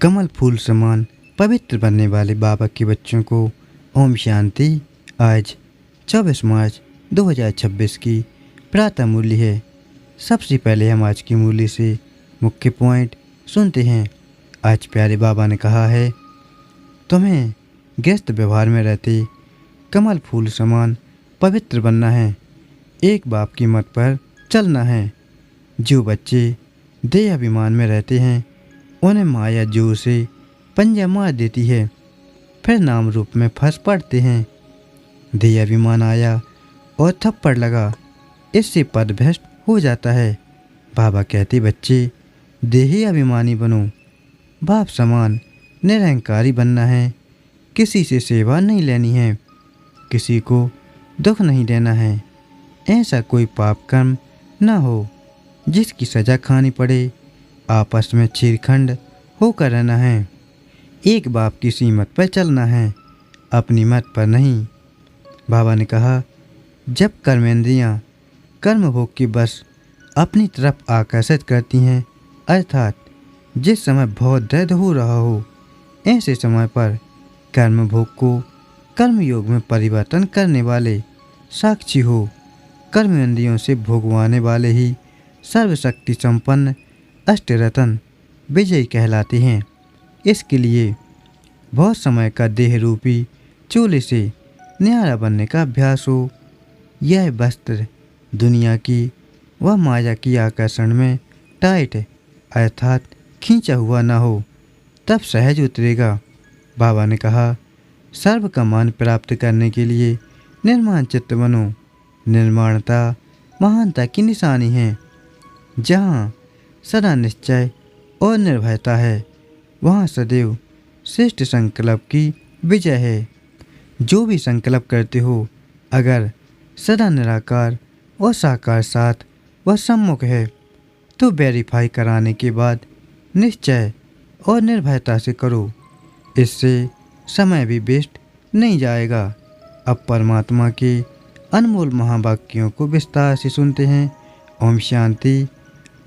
कमल फूल समान पवित्र बनने वाले बाबा के बच्चों को ओम शांति। आज 24 मार्च 2026 की प्रातः मूल्य है। सबसे पहले हम आज की मूल्य से मुख्य पॉइंट सुनते हैं। आज प्यारे बाबा ने कहा है, तुम्हें गृहस्थ व्यवहार में रहते कमल फूल समान पवित्र बनना है। एक बाप की मत पर चलना है। जो बच्चे देह अभिमान में रहते हैं उन्हें माया जोर से पंजा मार देती है, फिर नाम रूप में फंस पड़ते हैं। देह अभिमान आया और थप्पड़ लगा, इससे पद भ्रष्ट हो जाता है। बाबा कहते, बच्चे देही अभिमानी बनो, बाप समान निरहंकारी बनना है। किसी से सेवा नहीं लेनी है, किसी को दुख नहीं देना है। ऐसा कोई पाप कर्म न हो जिसकी सजा खानी पड़े। आपस में छेड़खंड होकर रहना है। एक बाप की सीमत पर चलना है, अपनी मत पर नहीं। बाबा ने कहा, जब कर्मेंद्रियां कर्म भोग की बस अपनी तरफ आकर्षित करती हैं, अर्थात जिस समय बहुत दर्द हो रहा हो, ऐसे समय पर कर्म भोग को कर्मयोग में परिवर्तन करने वाले साक्षी हो। कर्मेंद्रियों से भोगवाने वाले ही सर्वशक्ति संपन्न अष्टरत्न विजयी कहलाते हैं। इसके लिए बहुत समय का देह रूपी चोले से न्यारा बनने का अभ्यास हो। यह वस्त्र दुनिया की व माया की आकर्षण में टाइट अर्थात खींचा हुआ ना हो, तब सहज उतरेगा। बाबा ने कहा, सर्व का मान प्राप्त करने के लिए निर्माण चित्त बनो। निर्माणता महानता की निशानी है। जहाँ सदा निश्चय और निर्भयता है, वहाँ सदैव श्रेष्ठ संकल्प की विजय है। जो भी संकल्प करते हो, अगर सदा निराकार और साकार साथ व सम्मुख है, तो वेरीफाई कराने के बाद निश्चय और निर्भयता से करो। इससे समय भी वेस्ट नहीं जाएगा। अब परमात्मा के अनमोल महावाक्यों को विस्तार से सुनते हैं। ओम शांति।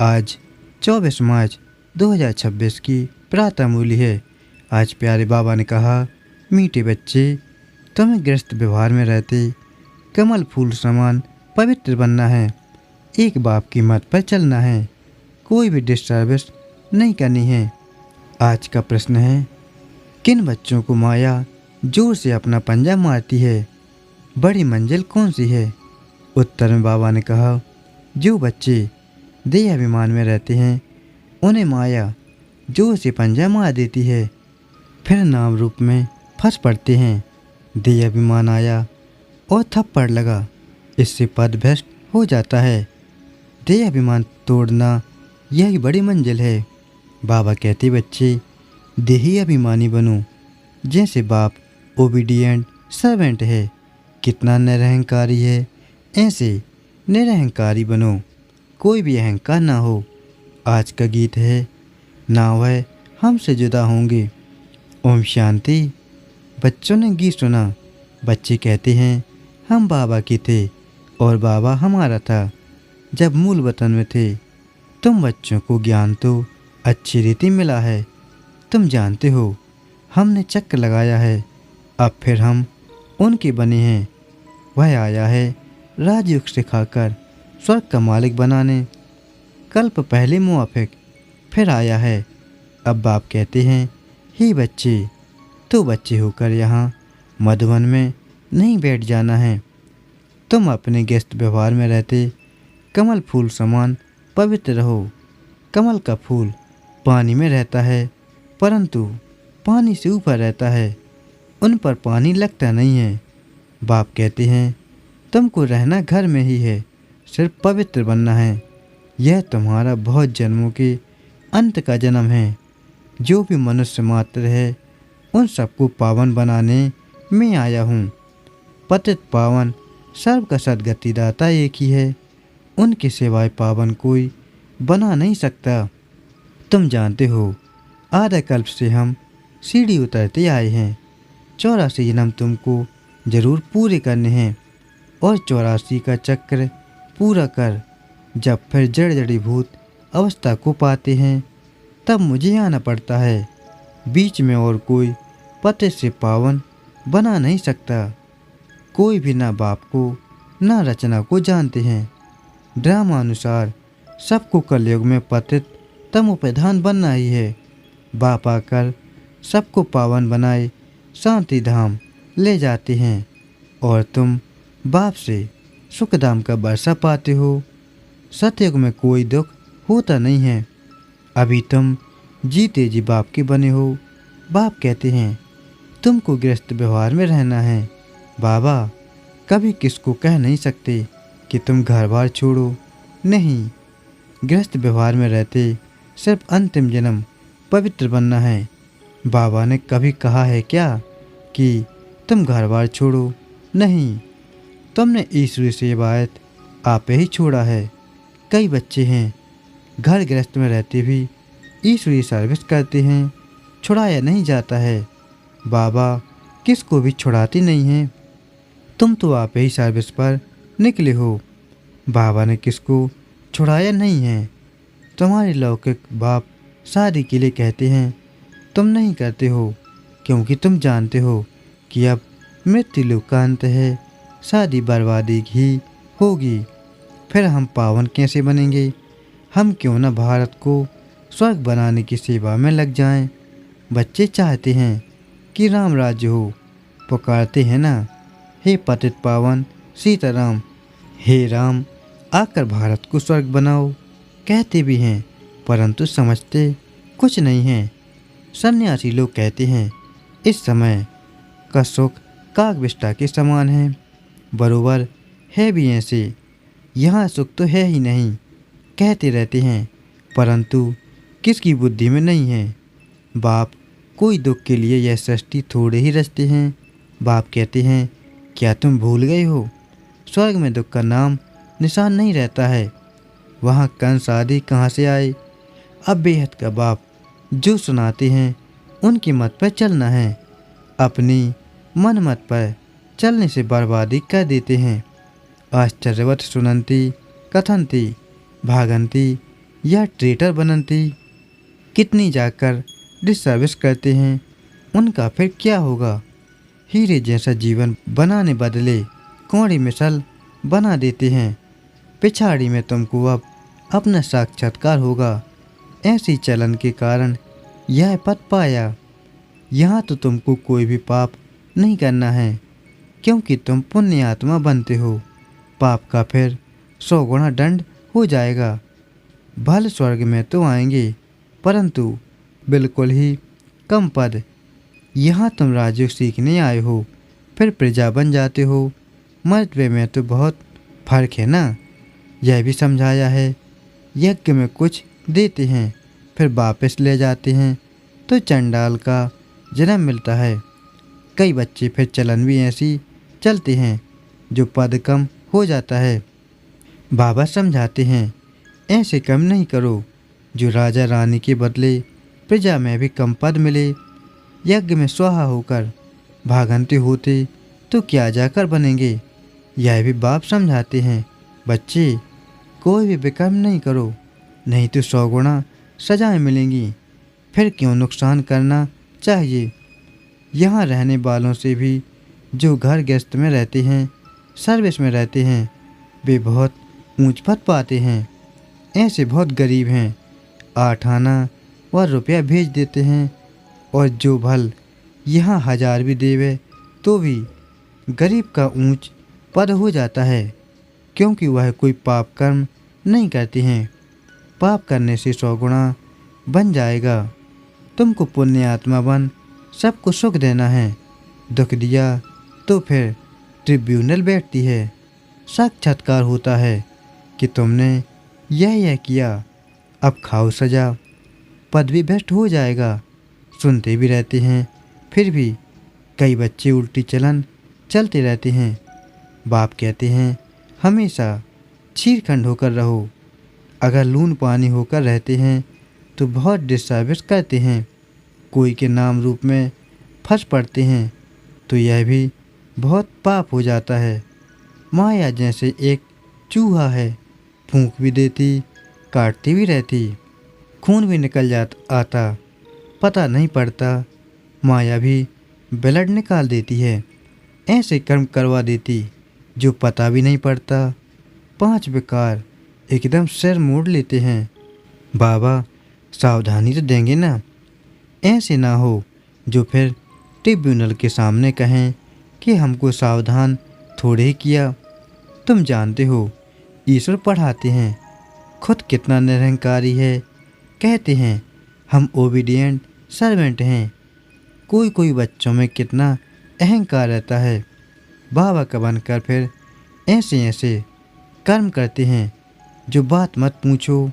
आज 24 मार्च 2026 की प्रातः मूल्य है। आज प्यारे बाबा ने कहा, मीठे बच्चे, तुम्हें गृहस्थ व्यवहार में रहते कमल फूल समान पवित्र बनना है। एक बाप की मत पर चलना है, कोई भी डिस्टर्बेंस नहीं करनी है। आज का प्रश्न है, किन बच्चों को माया जोर से अपना पंजा मारती है? बड़ी मंजिल कौन सी है? उत्तर में बाबा ने कहा, जो बच्चे देह अभिमान में रहते हैं उन्हें माया जोर से पंजा मार देती है, फिर नाम रूप में फंस पड़ते हैं। देह अभिमान आया और थप्पड़ लगा, इससे पद भ्रष्ट हो जाता है। देह अभिमान तोड़ना यही बड़ी मंजिल है। बाबा कहते, बच्चे देही अभिमानी बनो, जैसे बाप ओबीडिएंट सर्वेंट है। कितना निरहंकारी है, ऐसे निरहंकारी बनो, कोई भी अहंकार ना हो। आज का गीत है, ना वह हमसे जुदा होंगे। ओम शांति। बच्चों ने गीत सुना। बच्चे कहते हैं, हम बाबा के थे और बाबा हमारा था जब मूल वतन में थे। तुम बच्चों को ज्ञान तो अच्छी रीति मिला है। तुम जानते हो, हमने चक्र लगाया है, अब फिर हम उनके बने हैं। वह आया है राजयोग सिखाकर स्वर्ग का मालिक बनाने। कल्प पहले मुआफिक फिर आया है। अब बाप कहते हैं, हे बच्चे, तो बच्चे होकर यहाँ मधुवन में नहीं बैठ जाना है। तुम अपने गृहस्थ व्यवहार में रहते कमल फूल समान पवित्र रहो। कमल का फूल पानी में रहता है, परंतु पानी से ऊपर रहता है, उन पर पानी लगता नहीं है। बाप कहते हैं, तुमको रहना घर में ही है, सिर्फ पवित्र बनना है। यह तुम्हारा बहुत जन्मों के अंत का जन्म है। जो भी मनुष्य मात्र है, उन सबको पावन बनाने में आया हूँ। पतित पावन सर्व का सद्गतिदाता एक ही है, उनके सिवाय पावन कोई बना नहीं सकता। तुम जानते हो, आधा कल्प से हम सीढ़ी उतरते आए हैं। 84 जन्म तुमको जरूर पूरे करने हैं, और 84 का चक्र पूरा कर जब फिर जड़ जड़ीभूत अवस्था को पाते हैं, तब मुझे आना पड़ता है। बीच में और कोई पते से पावन बना नहीं सकता। कोई भी ना बाप को ना रचना को जानते हैं। ड्रामा अनुसार सबको कलयुग में पतित तमोप्रधान बनना ही है। बाप आकर सबको पावन बनाए शांति धाम ले जाते हैं और तुम बाप से सुखधाम का बरसा पाते हो। सतयुग में कोई दुख होता नहीं है। अभी तुम जीते जी बाप के बने हो। बाप कहते हैं तुमको गृहस्थ व्यवहार में रहना है। बाबा कभी किसको कह नहीं सकते कि तुम घर बार छोड़ो। नहीं, गृहस्थ व्यवहार में रहते सिर्फ अंतिम जन्म पवित्र बनना है। बाबा ने कभी कहा है क्या कि तुम घर बार छोड़ो? नहीं, तुमने ईश्वरी सेवायत आप ही छोड़ा है। कई बच्चे हैं घर गृहस्थ में रहते भी ईश्वरी सर्विस करते हैं, छुड़ाया नहीं जाता है। बाबा किसको भी छुड़ाते नहीं हैं। तुम तो आप ही सर्विस पर निकले हो। बाबा ने किसको छुड़ाया नहीं है। तुम्हारे लौकिक बाप शादी के लिए कहते हैं, तुम नहीं करते हो क्योंकि तुम जानते हो कि अब मृत्यु लोक का अंत है, शादी बर्बादी ही होगी। फिर हम पावन कैसे बनेंगे? हम क्यों न भारत को स्वर्ग बनाने की सेवा में लग जाएं। बच्चे चाहते हैं कि राम राज्य हो, पुकारते हैं ना, हे पतित पावन सीताराम, हे राम आकर भारत को स्वर्ग बनाओ। कहते भी हैं परंतु समझते कुछ नहीं हैं। सन्यासी लोग कहते हैं इस समय का सुख कागविष्टा के समान है। बरोबर है भी ऐसे। यहाँ सुख तो है ही नहीं, कहते रहते हैं, परंतु किसकी बुद्धि में नहीं है। बाप कोई दुख के लिए यह सृष्टि थोड़े ही रचते हैं। बाप कहते हैं क्या तुम भूल गए हो, स्वर्ग में दुख का नाम निशान नहीं रहता है। वहाँ कंस आदि कहाँ से आए? अब बेहद का बाप जो सुनाते हैं उनकी मत पर चलना है। अपनी मन मत पर चलने से बर्बादी कर देते हैं। आश्चर्यवत सुनंती कथनती भागंती या ट्रेटर बनंती। कितनी जाकर डिसर्विस करते हैं, उनका फिर क्या होगा? हीरे जैसा जीवन बनाने बदले कौड़ी मिसल बना देते हैं। पिछाड़ी में तुमको अब अपना साक्षात्कार होगा। ऐसी चलन के कारण यह पद पाया। यहाँ तो तुमको कोई भी पाप नहीं करना है क्योंकि तुम पुण्य आत्मा बनते हो। पाप का फिर 100 गुना दंड हो जाएगा। भल स्वर्ग में तो आएंगे परंतु बिल्कुल ही कम पद। यहाँ तुम राजयोग सीखने आए हो, फिर प्रजा बन जाते हो। मर्तबे में तो बहुत फर्क है ना, यह भी समझाया है। यज्ञ में कुछ देते हैं फिर वापस ले जाते हैं तो चंडाल का जन्म मिलता है। कई बच्चे फिर चलन भी ऐसी चलते हैं जो पद कम हो जाता है। बाबा समझाते हैं ऐसे कम नहीं करो जो राजा रानी के बदले प्रजा में भी कम पद मिले। यज्ञ में स्वाहा होकर भागंते होते तो क्या जाकर बनेंगे, यह भी बाप समझाते हैं। बच्चे कोई भी विकर्म नहीं करो, नहीं तो 100 गुना सजाएं मिलेंगी। फिर क्यों नुकसान करना चाहिए। यहाँ रहने वालों से भी जो घर गृहस्थ में रहते हैं, सर्विस में रहते हैं, वे बहुत ऊंच पद पाते हैं। ऐसे बहुत गरीब हैं, 8 आना व रुपया भेज देते हैं और जो भल यहाँ 1000 भी देवे तो भी गरीब का ऊंच पद हो जाता है क्योंकि वह कोई पाप कर्म नहीं करते हैं। पाप करने से 100 गुना बन जाएगा। तुमको पुण्य आत्मा बन सबको सुख देना है। दुख दिया तो फिर ट्रिब्यूनल बैठती है, साक्षात्कार होता है कि तुमने यह किया, अब खाओ सजा। पद भी भ्रष्ट हो जाएगा। सुनते भी रहते हैं फिर भी कई बच्चे उल्टी चलन चलते रहते हैं। बाप कहते हैं हमेशा छीरखंड होकर रहो। अगर लून पानी होकर रहते हैं तो बहुत डिसर्विस करते हैं। कोई के नाम रूप में फंस पड़ते हैं तो यह भी बहुत पाप हो जाता है। माया जैसे एक चूहा है, फूंक भी देती, काटती भी रहती, खून भी निकल आता, पता नहीं पड़ता। माया भी ब्लड निकाल देती है, ऐसे कर्म करवा देती जो पता भी नहीं पड़ता। 5 विकार एकदम सिर मोड़ लेते हैं। बाबा सावधानी तो देंगे ना, ऐसे ना हो जो फिर ट्रिब्यूनल के सामने कहें कि हमको सावधान थोड़े ही किया। तुम जानते हो ईश्वर पढ़ाते हैं, खुद कितना निरहंकारी है। कहते हैं हम ओबीडिएंट सर्वेंट हैं। कोई कोई बच्चों में कितना अहंकार रहता है। बाबा का बनकर फिर ऐसे ऐसे कर्म करते हैं जो बात मत पूछो।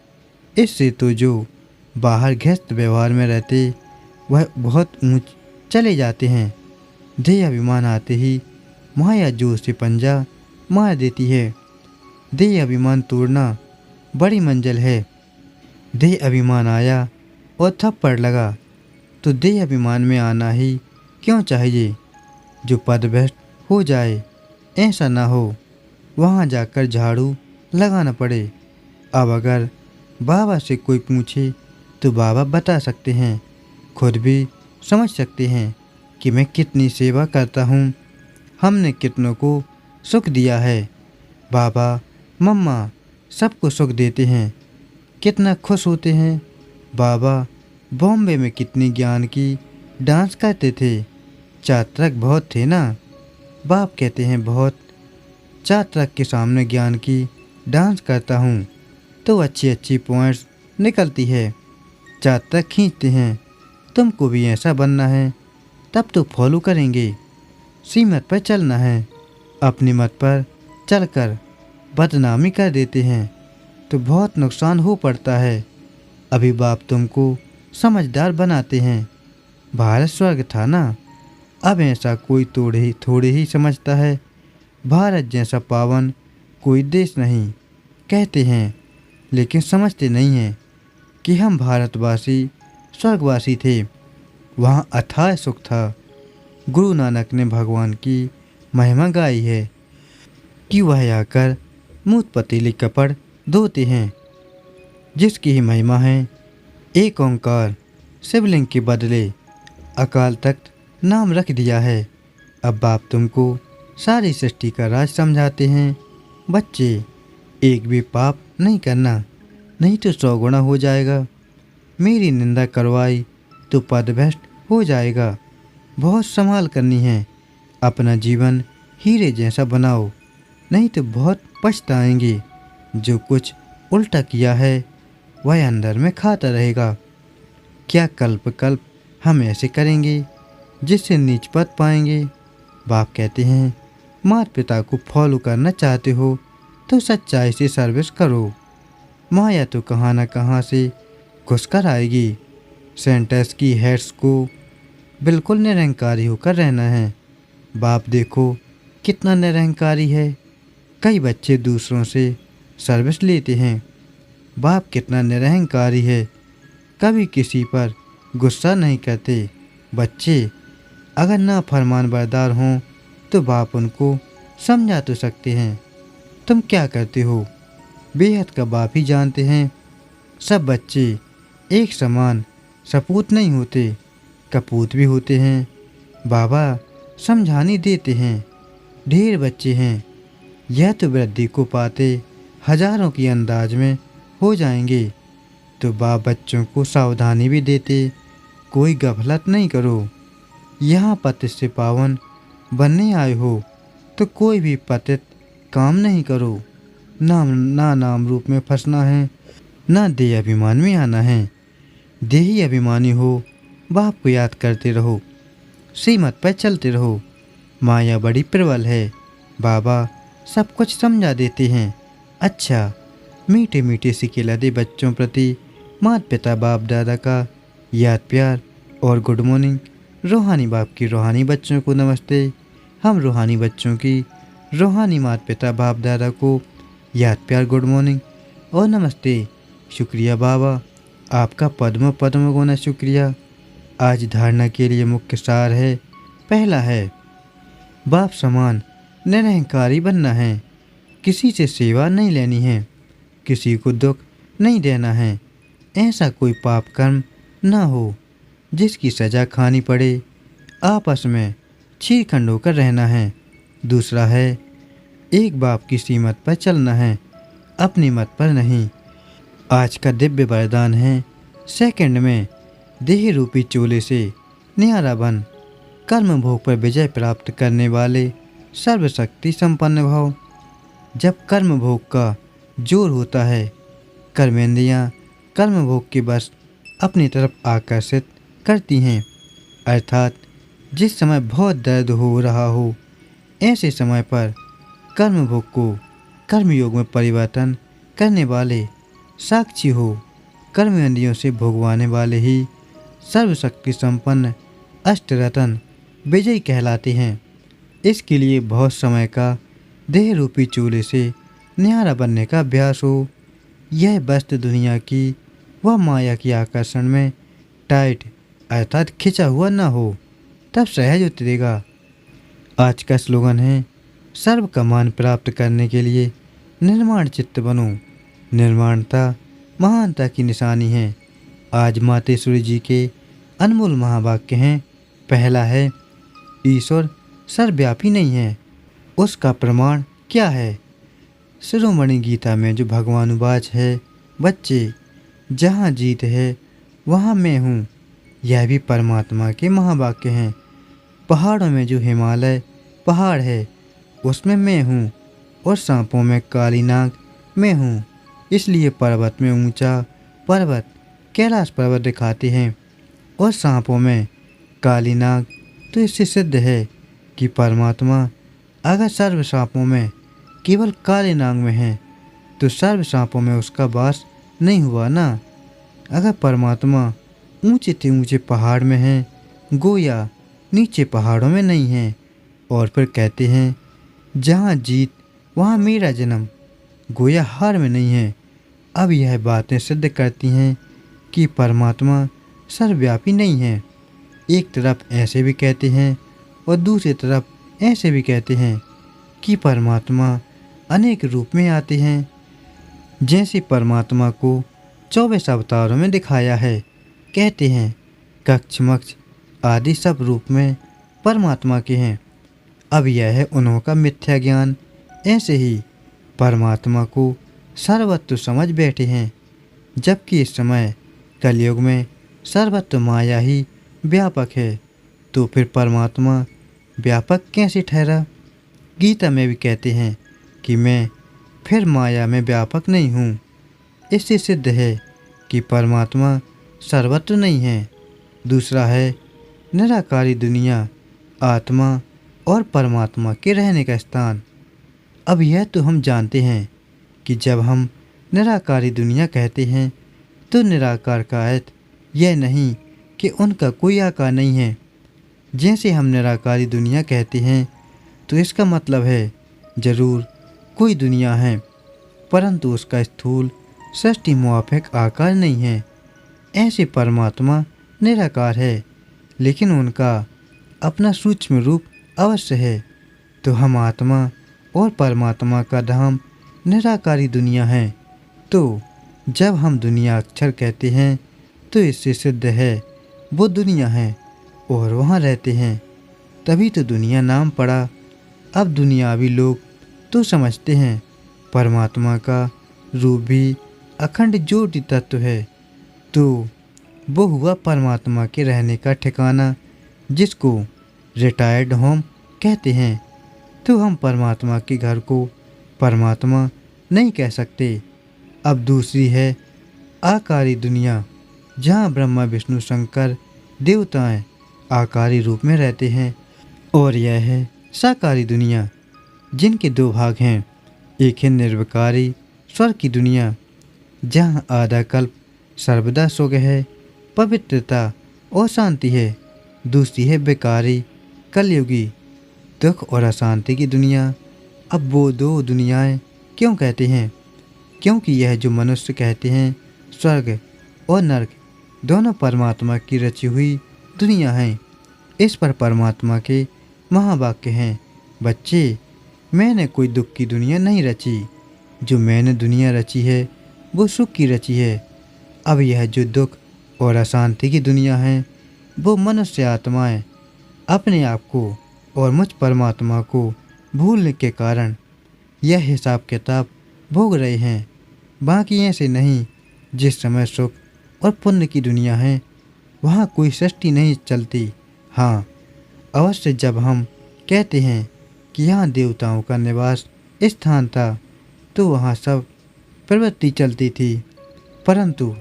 इससे तो जो बाहर गृहस्थ व्यवहार में रहते वह बहुत ऊंच चले जाते हैं। देह अभिमान आते ही माया जोर से पंजा मार देती है। देह अभिमान तोड़ना बड़ी मंजिल है। देह अभिमान आया और थप्पड़ लगा तो देह अभिमान में आना ही क्यों चाहिए। जो पदभ्रष्ट हो जाए ऐसा ना हो, वहाँ जाकर झाड़ू लगाना पड़े। अब अगर बाबा से कोई पूछे तो बाबा बता सकते हैं, खुद भी समझ सकते हैं कि मैं कितनी सेवा करता हूँ, हमने कितनों को सुख दिया है। बाबा मम्मा सबको सुख देते हैं, कितना खुश होते हैं। बाबा बॉम्बे में कितनी ज्ञान की डांस करते थे, चात्रक बहुत थे ना। बाप कहते हैं बहुत। चात्रक के सामने ज्ञान की डांस करता हूँ तो अच्छी अच्छी पॉइंट्स निकलती है, चात्रक खींचते हैं। तुमको भी ऐसा बनना है, तब तो फॉलो करेंगे। सीमत पर चलना है, अपनी मत पर चलकर बदनामी कर देते हैं तो बहुत नुकसान हो पड़ता है। अभी बाप तुमको समझदार बनाते हैं। भारत स्वर्ग था ना, अब ऐसा कोई थोड़े ही समझता है। भारत जैसा पावन कोई देश नहीं कहते हैं, लेकिन समझते नहीं हैं कि हम भारतवासी स्वर्गवासी थे। वहाँ अथाह सुख था। गुरु नानक ने भगवान की महिमा गाई है कि वह आकर मूत पतीली कपड़ धोते हैं, जिसकी ही महिमा है एक ओंकार। शिवलिंग के बदले अकाल तख्त नाम रख दिया है। अब बाप तुमको सारी सृष्टि का राज समझाते हैं। बच्चे एक भी पाप नहीं करना, नहीं तो 100 गुना हो जाएगा। मेरी निंदा करवाई तो पदभ्रष्ट हो जाएगा। बहुत संभाल करनी है। अपना जीवन हीरे जैसा बनाओ, नहीं तो बहुत पछताएंगे। जो कुछ उल्टा किया है वह अंदर में खाता रहेगा। क्या कल्प कल्प हम ऐसे करेंगे जिससे नीच पद पाएंगे। बाप कहते हैं माता पिता को फॉलो करना चाहते हो तो सच्चाई से सर्विस करो। माया तो कहाँ न कहाँ से घुस कर आएगी। सेंटर्स की हेड्स को बिल्कुल निरहंकारी होकर रहना है। बाप देखो कितना निरहंकारी है। कई बच्चे दूसरों से सर्विस लेते हैं। बाप कितना निरहंकारी है, कभी किसी पर गुस्सा नहीं करते। बच्चे अगर ना फरमान बरदार हों तो बाप उनको समझा तो सकते हैं। तुम क्या करते हो बेहद का बाप ही जानते हैं। सब बच्चे एक समान सपूत नहीं होते, कपूत भी होते हैं। बाबा समझानी देते हैं। ढेर बच्चे हैं, यह तो वृद्धि को पाते हजारों की अंदाज में हो जाएंगे। तो बाप बच्चों को सावधानी भी देते, कोई गफलत नहीं करो। यहाँ पतित से पावन बनने आए हो तो कोई भी पतित काम नहीं करो। ना नाम रूप में फंसना है, ना देह अभिमान में आना है। देही अभिमानी हो, बाप को याद करते रहो, सीमत पर चलते रहो। माया बड़ी प्रबल है, बाबा सब कुछ समझा देते हैं। अच्छा मीठे मीठे सिकेला दे बच्चों प्रति माता पिता बाप दादा का याद प्यार और गुड मॉर्निंग। रूहानी बाप की रूहानी बच्चों को नमस्ते। हम रूहानी बच्चों की रूहानी माता पिता बाप दादा को याद प्यार गुड मॉर्निंग और नमस्ते। शुक्रिया बाबा, आपका पद्म पद्म गुना शुक्रिया। आज धारणा के लिए मुख्य सार है। पहला है बाप समान निरहंकारी बनना है। किसी से सेवा नहीं लेनी है, किसी को दुख नहीं देना है। ऐसा कोई पाप कर्म ना हो। जिसकी सज़ा खानी पड़े, आपस में छीखंड होकर रहना है। दूसरा है एक बाप की सीमत पर चलना है, अपनी मत पर नहीं। आज का दिव्य वरदान है सेकंड में देह रूपी चोले से न्यारा बन, कर्म भोग पर विजय प्राप्त करने वाले सर्वशक्ति संपन्न भाव। जब कर्म भोग का जोर होता है, कर्मेंद्रियां कर्म भोग के बस अपनी तरफ आकर्षित करती हैं, अर्थात जिस समय बहुत दर्द हो रहा हो, ऐसे समय पर कर्म भोग को कर्मयोग में परिवर्तन करने वाले साक्षी हो, कर्मेंद्रियों से भोगवाने वाले ही सर्वशक्ति संपन्न अष्टरत्न विजयी कहलाते हैं। इसके लिए बहुत समय का देह रूपी चूल्हे से न्यारा बनने का अभ्यास हो। यह वस्तु दुनिया की व माया की आकर्षण में टाइट अर्थात खिंचा हुआ न हो, तब सहज उतरेगा। आज का स्लोगन है सर्व का मान प्राप्त करने के लिए निर्माण चित्त बनो। निर्माणता महानता की निशानी है। आज मातेश्वरी जी के अनमोल महावाक्य हैं। पहला है ईश्वर सर्वव्यापी नहीं है। उसका प्रमाण क्या है? शिरोमणि गीता में जो भगवानुवाच है, बच्चे जहाँ जीत है वहाँ मैं हूँ, यह भी परमात्मा के महावाक्य हैं। पहाड़ों में जो हिमालय पहाड़ है उसमें मैं हूँ, और सांपों में काली नाग मैं हूँ। इसलिए पर्वत में ऊंचा पर्वत कैलाश पर्वत दिखाते हैं, और सांपों में काली नाग। तो इससे सिद्ध है कि परमात्मा अगर सर्व सांपों में केवल काले नाग में है, तो सर्व सांपों में उसका वास नहीं हुआ ना। अगर परमात्मा ऊंचे से ऊंचे पहाड़ में है, गोया नीचे पहाड़ों में नहीं है। और फिर कहते हैं जहाँ जीत वहाँ मेरा जन्म, गोया हार में नहीं है। अब यह बातें सिद्ध करती हैं कि परमात्मा सर्वव्यापी नहीं है। एक तरफ ऐसे भी कहते हैं और दूसरी तरफ ऐसे भी कहते हैं कि परमात्मा अनेक रूप में आते हैं। जैसे परमात्मा को 24 अवतारों में दिखाया है। कहते हैं कक्ष मक्ष आदि सब रूप में परमात्मा के हैं। अब यह है उन्हों का मिथ्या ज्ञान। ऐसे ही परमात्मा को सर्वत्र समझ बैठे हैं, जबकि इस समय कलयुग में सर्वत्र माया ही व्यापक है। तो फिर परमात्मा व्यापक कैसे ठहरा? गीता में भी कहते हैं कि मैं फिर माया में व्यापक नहीं हूँ। इससे सिद्ध है कि परमात्मा सर्वत्र नहीं है। दूसरा है निराकारी दुनिया, आत्मा और परमात्मा के रहने का स्थान। अब यह तो हम जानते हैं कि जब हम निराकारी दुनिया कहते हैं तो निराकार का अर्थ यह नहीं कि उनका कोई आकार नहीं है। जैसे हम निराकारी दुनिया कहते हैं तो इसका मतलब है जरूर कोई दुनिया है, परंतु उसका स्थूल सृष्टि मुआफिक आकार नहीं है। ऐसे परमात्मा निराकार है, लेकिन उनका अपना सूक्ष्म रूप अवश्य है। तो हम आत्मा और परमात्मा का धाम निराकारी दुनिया है। तो जब हम दुनिया अक्षर कहते हैं तो इससे सिद्ध है वो दुनिया है और वहाँ रहते हैं, तभी तो दुनिया नाम पड़ा। अब दुनियावी लोग तो समझते हैं परमात्मा का रूप भी अखंड ज्योति तत्व है, तो वो हुआ परमात्मा के रहने का ठिकाना, जिसको रिटायर्ड होम कहते हैं। तो हम परमात्मा के घर को परमात्मा नहीं कह सकते। अब दूसरी है आकारी दुनिया, जहाँ ब्रह्मा विष्णु शंकर देवताएं आकारी रूप में रहते हैं। और यह है साकारी दुनिया, जिनके दो भाग हैं। एक है निर्विकारी स्वर्ग की दुनिया, जहाँ आधा कल्प सर्वदा सुख है, पवित्रता और शांति है। दूसरी है विकारी कलयुगी दुख और अशांति की दुनिया। अब वो दो दुनियाएं क्यों कहते हैं? क्योंकि यह जो मनुष्य कहते हैं स्वर्ग और नरक दोनों परमात्मा की रची हुई दुनिया हैं। इस पर परमात्मा के महावाक्य हैं, बच्चे मैंने कोई दुख की दुनिया नहीं रची, जो मैंने दुनिया रची है वो सुख की रची है। अब यह जो दुख और अशांति की दुनिया है, वो मनुष्य आत्माएं अपने आप को और मुझ परमात्मा को भूलने के कारण यह हिसाब किताब भोग रहे हैं। बाकी ऐसे नहीं। जिस समय सुख और पुण्य की दुनिया है वहाँ कोई सृष्टि नहीं चलती। हाँ, अवश्य जब हम कहते हैं कि यहाँ देवताओं का निवास स्थान था तो वहाँ सब प्रवृत्ति चलती थी, परंतु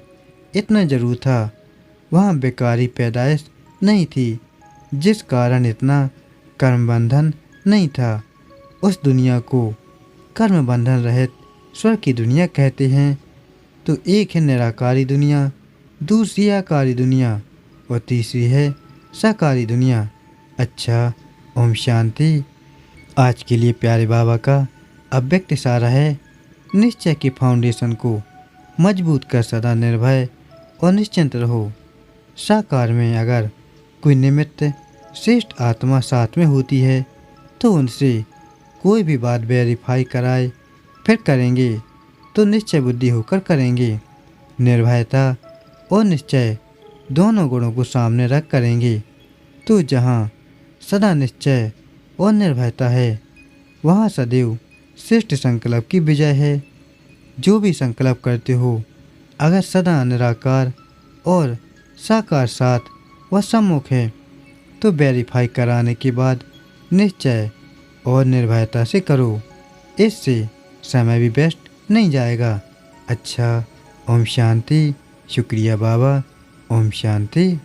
इतना जरूर था वहाँ बेकारी पैदाइश नहीं थी, जिस कारण इतना कर्म बंधन नहीं था। उस दुनिया को कर्म बंधन रहित स्वर्ग की दुनिया कहते हैं। तो एक है निराकारी दुनिया, दूसरी आकारी दुनिया और तीसरी है साकारी दुनिया। अच्छा, ओम शांति। आज के लिए प्यारे बाबा का अव्यक्त इशारा है, निश्चय की फाउंडेशन को मजबूत कर सदा निर्भय और निश्चिंत रहो। साकार में अगर कोई निमित्त श्रेष्ठ आत्मा साथ में होती है तो उनसे कोई भी बात वेरीफाई कराए फिर करेंगे तो निश्चय बुद्धि होकर करेंगे। निर्भयता और निश्चय दोनों गुणों को सामने रख करेंगे। तो जहाँ सदा निश्चय और निर्भयता है वहाँ सदैव श्रेष्ठ संकल्प की विजय है। जो भी संकल्प करते हो अगर सदा निराकार और साकार साथ व सम्मुख है तो वेरीफाई कराने के बाद निश्चय और निर्भयता से करो। इससे समय भी वेस्ट नहीं जाएगा। अच्छा, ओम शांति। शुक्रिया बाबा। ओम शांति।